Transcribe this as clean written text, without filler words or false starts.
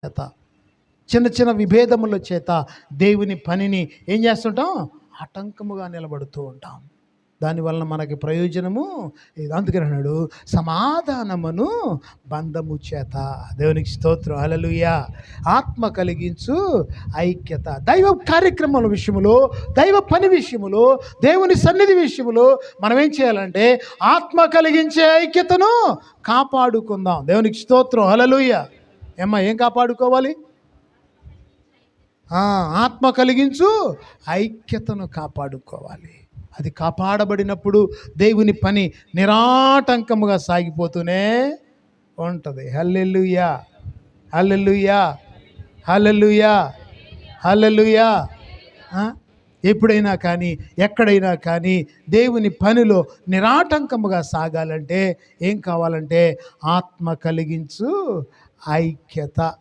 చేత, చిన్న చిన్న విభేదముల చేత దేవుని పనిని ఏం చేస్తుంటాం? ఆటంకముగా నిలబడుతూ ఉంటాం. దానివల్ల మనకి ప్రయోజనము ఇది. అందుకని అన్నాడు, సమాధానమును బంధము చేత. దేవునికి స్తోత్రం, హల్లెలూయా. ఆత్మ కలిగించు ఐక్యత. దైవ కార్యక్రమాల విషయంలో, దైవ పని విషయంలో, దేవుని సన్నిధి విషయంలో మనం ఏం చేయాలంటే ఆత్మ కలిగించే ఐక్యతను కాపాడుకుందాం. దేవునికి స్తోత్రం, హల్లెలూయా. ఏం కాపాడుకోవాలి? ఆత్మ కలిగించు ఐక్యతను కాపాడుకోవాలి. అది కాపాడబడినప్పుడు దేవుని పని నిరాటంకముగా సాగిపోతూనే ఉంటుంది. హల్లెలూయా, హల్లెలూయా, హల్లెలూయా, హల్లెలూయా. ఎప్పుడైనా కానీ, ఎక్కడైనా కానీ దేవుని పనిలో నిరాటంకముగా సాగాలంటే ఏం కావాలంటే ఆత్మ కలిగించు ఐక్యత.